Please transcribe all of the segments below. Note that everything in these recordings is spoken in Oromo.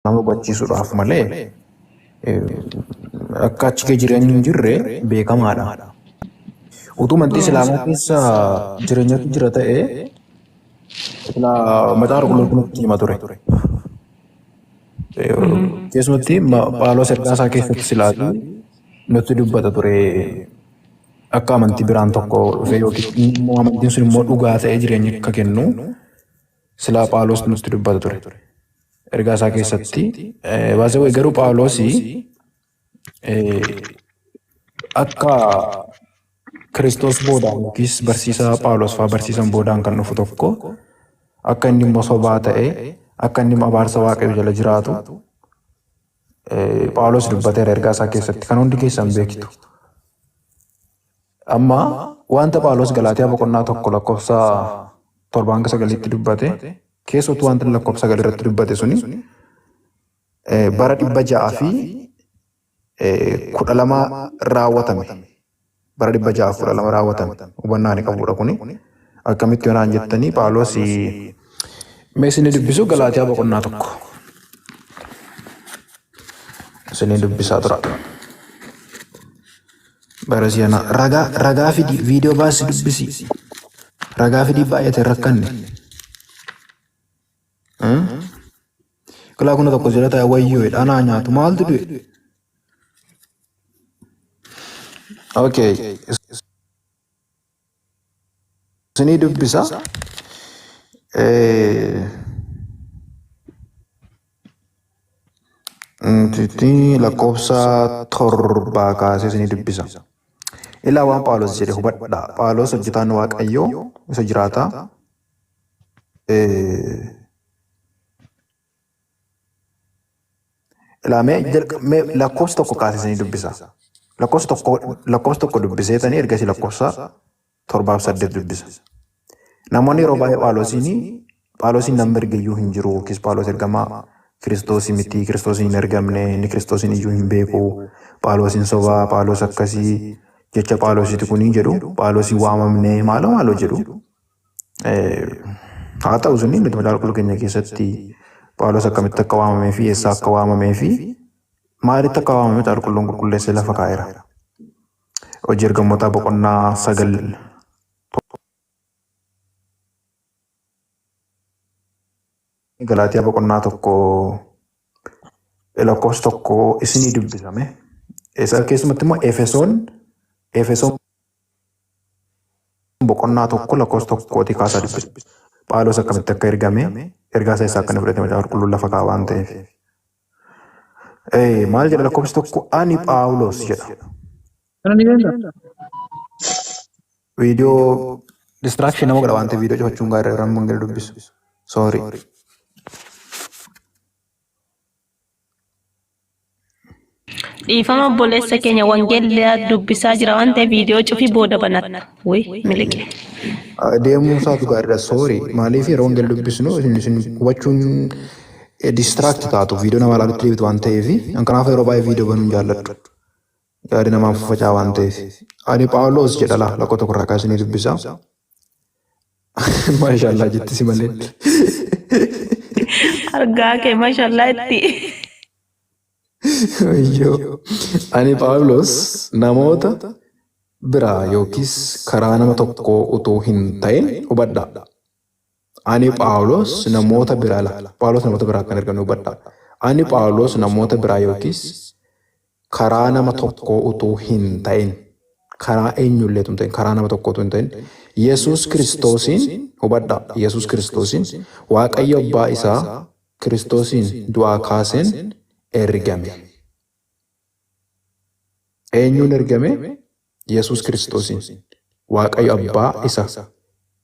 nama hubachiisuudhaaf malee akka achi jireenyi hin jirre beekamaadha. Utuu amantii Islaamaa keessa jireenyatu jira ta'ee macaafa qulqulluu nutti hima ture. Keessumatti Phaawulos ergaa isaa keessatti silaatu nutti dubbata ture akka amantii biraan tokko dhufee yookiin immoo amantiin sun immoo dhugaa ta'ee jireenya akka kennu silaa Phaawulos nutti dubbata ture. Ergaa isaa keessatti baasee garuu Phaawulos akka Kiristoos boodaan yookiis barsiisaa Phaawulos fa'aa barsiisan boodaan kan dhufu tokko akka inni immoo sobaa ta'ee akka inni abaarsa Waaqayyoo jala jiraatu Phaawulos dubbateera ergaa isaa keessatti kan hundi keessan beektu. Amma wanta Phaawulos Galaatiyaa boqonnaa tokko lakkoofsa 7-9 dubbate keessattuu wanta lakkoofsa 9 irratti dubbate suni bara 612 raawwatame. Bara 612 raawwatame. Hubannaa ni qabudha kuni. Akkamitti yoonaan jettanii Phaawulos meesini dubbisu Galaatiyaa boqonnaa tokko. Sini dubbisaa tura. Bara si'ana ragaa fidi viidiyoo baasi dubbisi. Ragaa fidi baay'ate rakkanne. Kalaa kuna tokko jira ta'e wayyoo dhanaa nyaatu maaltu du'e? Okay. Sini dubbisa. Lakkoofsa 7 kaasee sini dubbisa. Ilaa waan Phaawulos jedhe hubadhaa. Phaawulos hojjetaan Waaqayyoo isa jiraata. Ilaa mee lakkoofsa tokko kaasee sini dubbisa. Lakkoofsa tokko dubbiseetanii ergasii lakkoofsa 7-8 dubbisa. Namoonni yeroo baay'ee Phaawulosiin nama ergayyuu hin jiru yookiis Phaawulos ergamaa Kiristoosii miti, Kiristoosiin hin ergamne, inni Kiristoosiin iyyuu hin beeku, Phaawulosiin sobaa, Phaawulos akkasii jecha Phaawulosiiti kunii jedhu, Phaawulosiin waamamne maaloo jedhu. Haa ta'u sunni nuti macaafa qulqulluu keenya keessatti Phaawulos akkamitti akka waamamee fi eessaa akka waamamee fi maalitti akka waamamee macaafa qulqulluun qulqulleessee lafa kaa'eera. Hojii ergamootaa boqonnaa 9. Galaatiyaa boqonnaa 1 lakkoofsa 1 isinii dubbisame. Isa keessumatti immoo Efesoon boqonnaa 1 lakkoofsa 1 kaasaa dubbisa. Phaawulos akkamitti akka ergame ergaa isaa akka inni fudhate macaafa qulqulluun lafa kaa'aa waan ta'eef. Maal jedha lakkoofsa 1 ani Phaawulos jedha. Viidiyoo distraction nama godha waan ta'eef viidiyoo cufachuun gaarii irraa mun gadi dubbisu. Sorry. Dhiifama obboleessa keenya wangeelaa dubbisaa jira waan ta'eef viidiyoo cufii booda banatta. Wayii miliqe. Deemuu isaatu gaariidha. Sorry. Maaliif yeroo wangeela dubbisnu isin hubachuun distract taatu viidiyoo nama ilaalutti deebitu waan ta'eef kanaaf yeroo baay'ee viidiyoo banuun jaalladhu. Yaadi namaaf facaa waan ta'eef. Ani Phaawulos jedha lakkoo tokko irraa kaasanii dubbisaa. Maashaallah jetti si malee. Argaa kee maashaallah itti. Ani Phaawulos namoota biraa yookiis karaa nama tokkoo utuu hin ta'in hubadhaa. Ani Phaawulos namoota biraa Phaawulos namoota biraa kan ergamu hubadhaa. Ani Phaawulos namoota biraa yookiis karaa nama tokkoo utuu hin ta'in karaa eenyullee utuu hin ta'in karaa nama tokkoo utuu hin ta'in Yesuus Kiristoosiin hubadhaa. Yesuus Kiristoosiin Waaqayyo Abbaa isaa Kiristoosiin du'aa kaaseen ergame. Eenyuun ergame? Yesuus Kiristoosiin. Waaqayyo Abbaa isa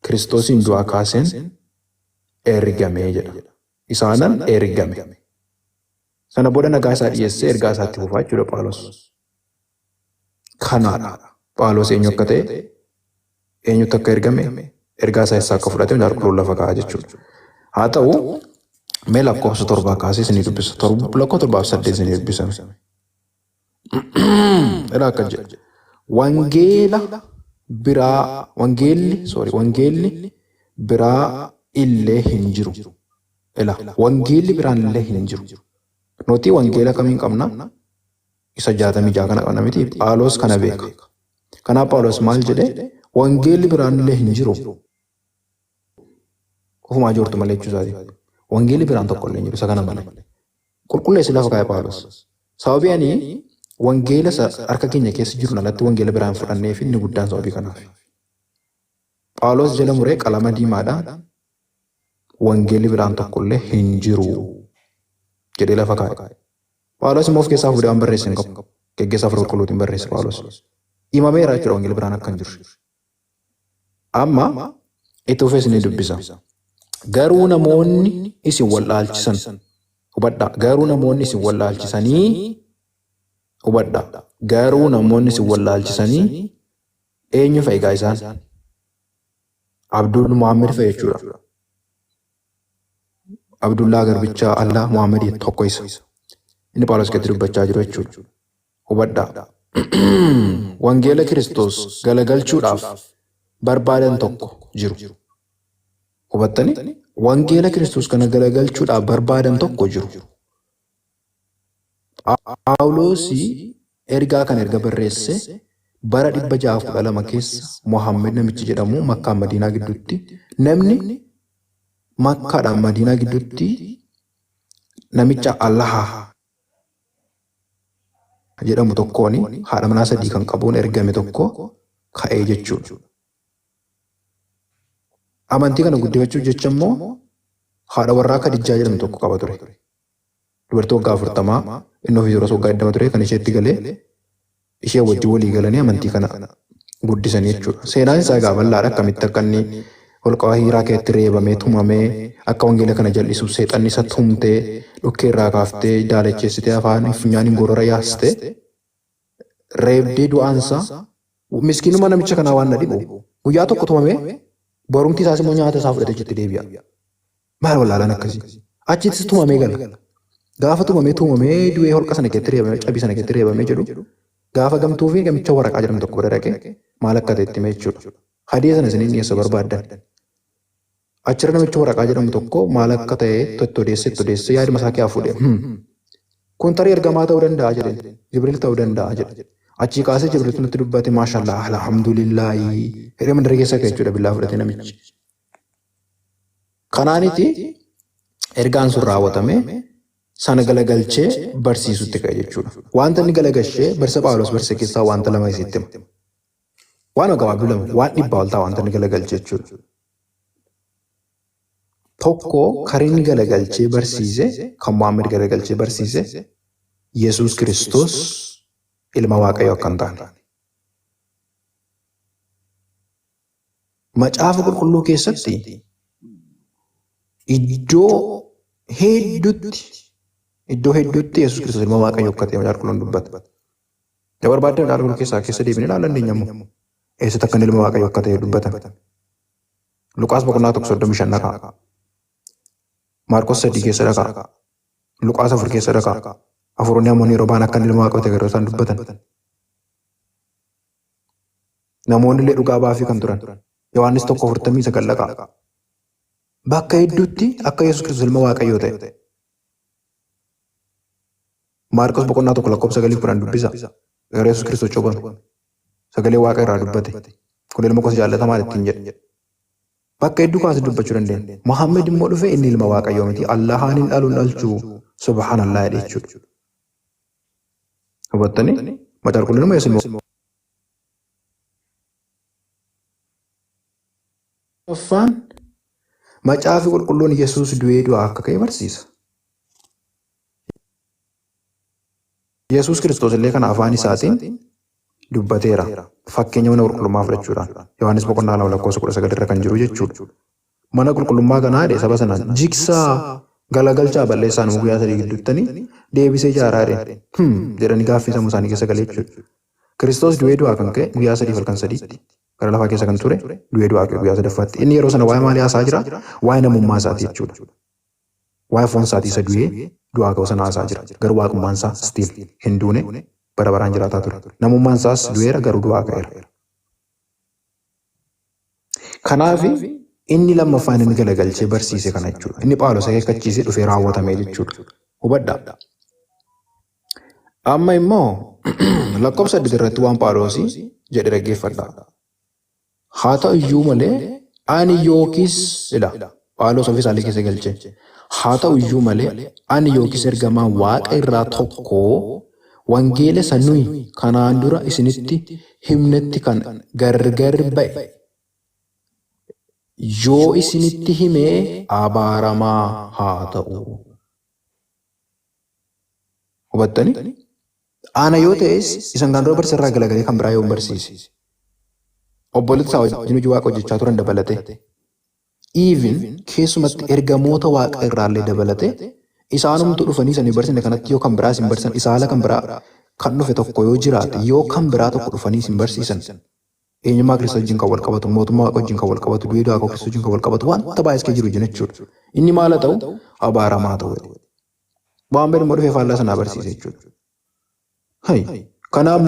Kiristoosiin du'aa kaaseen ergame jedha. Isaanan ergame. Sana booda nagaa isaa dhiyeessee ergaa isaatti fufaa jechuudha Phaawulos. Kanaadha. Phaawulos eenyu akka ta'e, eenyutti akka ergame, ergaa isaa eessaa akka fudhate macaafa qulqulluun lafa kaa'a jechuudha. Haa ta'u mee lakkoofsa 7 kaasee isinii dubbisa. Lakkoofsa 7-8 isinii dubbisame. Ilaa akka jedha. Wangeelli biraa illee hin jiru. Wangeelli biraan illee hin jiru. Nuti wangeela kamiin qabna? Isa 66 kana qabna miti. Phaawulos kana beeka. Kanaaf Phaawulos maal jedhee wangeelli biraan illee hin jiru. Ofumaa jirtu malee jechuusaati. Wangeelli biraan tokko illee hin jiru isa kana malee. Qulqulleessi lafa kaa'e Phaawulos. Sababii ani wangeela harka keenya keessa jiru alatti wangeela biraan fudhanneef inni guddaan sababii kanaaf. Phaawulos jala muree qalama diimaadhaan wangeelli biraan tokko illee hin jiru jedhee lafa kaa'e. Phaawulos immoo of keessaa fuudhee waan barreesse hin qabu. Geggeessaa fi qulqulluutiin barreesse Phaawulos. Himameera jechuudha wangeelli biraan akka hin jirre. Amma itti fufees ni dubbisa. Garuu namoonni isin wallaalchisan hubadhaa. Garuu namoonni isin wallaalchisanii hubadhaa. Garuu namoonni isin wallaalchisanii eenyu fa'i egaa isaan? Abdul Muhammad fa'i jechuudha. Abdullaa garbicha Allah Muhammad tokko isa. Inni Phaawulos gadi dubbachaa jiru jechuudha. Hubadhaa. Wangeela Kiristoos galagalchuudhaaf barbaadan tokko jiru. Hubattani? Wangeela Kiristoos kana galagalchuudhaaf barbaadan tokko jiru. Phaawulos ergaa kan erga barreesse bara 612 keessa Muhammad namichi jedhamu Makkaa Madiinaa gidduutti namni Makkaadhaan Madiinaa gidduutti namicha Allaha jedhamu tokkoon haadha manaa 3 kan qabuun ergame tokko ka'ee jechuudha. Amantii kana guddifachuuf jecha immoo haadha warraa Khadijaa jedhamu tokko qaba ture. Dubartii waggaa 40 inni ofii yeroo waggaa 20 ture kan isheetti galee ishee wajjin walii galanii amantii kana guddisanii jechuudha. Seenaan isaa egaa bal'aadha. Akkamitti akka inni holqa hiiraa keessatti reebamee tumamee akka wangeela kana jal'isuuf seexanni isa tumtee dhukkee irraa kaaftee daalacheessitee afaan funyaaniin gorora yaastee reebdee du'aansaa miskiinuma namicha kanaa waan na dhibu guyyaa tokko tumamee barumti isaas immoo nyaata isaa fudhatee jetti deebi'a. Maal wallaalaan akkasii? Achittis tumamee gala. Gaafa tumamee du'ee holqa sana keessatti reebamee cabii sana keessatti reebamee jedhu gaafa gamtuu fi gamicha waraqaa jedhamu tokko bira dhaqee maal akka ta'e itti himee jechuudha. Hadii sana isin dhiyeessa barbaaddan. Achirra namicha waraqaa jedhamu tokko maal akka ta'e odeesse yaaduma isaa keessaa fuudhee. Kun tarii ergamaa ta'uu danda'a jedheen. Jibriil ta'uu danda'a jedhe. Achii kaasee Jibriiltu nutti dubbate maashaallah alhamdulillaahi. Hidhee mandara keessa ka'e jechuudha billaa fudhatee namichi. Kanaaniti ergaan sun raawwatame sana galagalchee barsiisutti ka'e jechuudha. Wanta inni galagalchee barsa Phaawulos barse keessaa wanta lama isitti hima. Waan gabaabduu lama waan dhibbaa ol ta'a wanta inni galagalchee jechuudha. Tokko karin galagalchee barsiise kan Muhammad galagalchee barsiise Yesuus Kiristoos ilma Waaqayyoo akka hin taane. Macaafa qulqulluu keessatti iddoo hedduutti Yesuus Kiristoos ilma Waaqayyoo akka ta'e macaafa qulqulluun dubbata. Yoo barbaadde macaafa qulqulluu keessaa keessa deebinee ilaaluu dandeenya immoo eessatti akka ilma Waaqayyoo akka ta'e dubbatan. Luqaas boqonnaa 1:35 dhaqaa. Maarkos 3 keessa dhaqaa. Luqaas 4 keessa dhaqaa. Hafuuronni hamoonni yeroo ba'an akka ilma Waaqayyoo ta'e yeroo isaan dubbatan. Namoonni illee dhugaa baafii kan turan. Yohaannis 1:49 dhaqaa. Bakka hedduutti akka Yesuus Kiristoos ilma Waaqayyoo ta'e. Maarkos boqonnaa 1:9 dubbisa. Gara Yesuus Kiristoos cobame. Sagalee Waaqa irraa dubbate. Kun ilma koo jaallatamaa ittiin jedhe. Bakka hedduu kaasee dubbachuu dandeenya. Muhammad immoo dhufee inni ilma Waaqayyoo miti. Allahaan hin dhaluun dhalchuu subhaanallah jedhe jechuudha. Hubattanii? Macaafa qulqulluun Yesuus Macaafi qulqulluun Yesuus du'ee du'aa akka ka'e barsiisa. Yesuus Kiristoos illee kana afaan isaatiin dubbateera. Fakkeenya mana qulqullummaa fudhachuudhaan. Yohaannis boqonnaa 2:19 irra kan jiru jechuudha. Mana qulqullummaa kanaa jedhe saba sanaan jigsaa galagalchaa balleessaan guyyaa 3 gidduuttanii deebisee ijaaraa jedhanii gaaffii sammuu isaanii keessa galee jechuudha. Kiristoos du'ee du'aa kan ka'e guyyaa 3 halkan 3tti gara lafaa keessa kan ture du'ee du'aa ka'e guyyaa 3ffaatti. Inni yeroo sana waa'ee maalii haasaa jira? Waa'ee namummaa isaatii jechuudha. Waa'ee foon isaatii isa du'ee du'aa ka'u sana haasaa jira. Garuu waaqummaan isaa stiil hin duune bara baraan jiraataa ture. Namummaan isaas du'eera garuu du'aa ka'eera. Kanaaf inni lammaffaan inni galagalchee barsiise kana jechuudha. Inni Phaawulos akeekkachiisee dhufee raawwatame jechuudha. Hubadhaa. Amma immoo lakkoofsa 8 irratti waan Phaawulosii jedhe dhaggeeffadha. Haa ta'u iyyuu malee ani yookiis jedha Phaawulos ofii isaallee keessa galche. Haa ta'u iyyuu malee ani yookiis ergamaa Waaqa irraa tokko wangeela sanuu kanaan dura isinitti himnetti kan gargar ba'e yoo isinitti himee abaaramaa haa ta'u. Hubattanii? Ana yoo ta'es isan kan dura barsiisa irraa galagalee kan biraa yoo barsiise. Obboleettii isaa wajjin hojii Waaqa hojjechaa turan dabalate. Even keessumatti ergamoota Waaqa irraallee dabalate isaanumtu dhufanii sanii barsiisne kanatti yoo kan biraa isin barsiisan isaala kan biraa kan dhufe tokko yoo jiraate yoo kan biraa tokko dhufanii isin barsiisan eenyummaa Kiristoos wajjin kan wal qabatu mootummaa Waaqa wajjin kan wal qabatu du'ee du'aa Kiristoos wajjin kan wal qabatu wanta baay'ee jiru jechuudha. Inni maal haa ta'u abaaramaa ta'u. Waan beeknu dhufee faallaa sana barsiise jechuudha. Kanaaf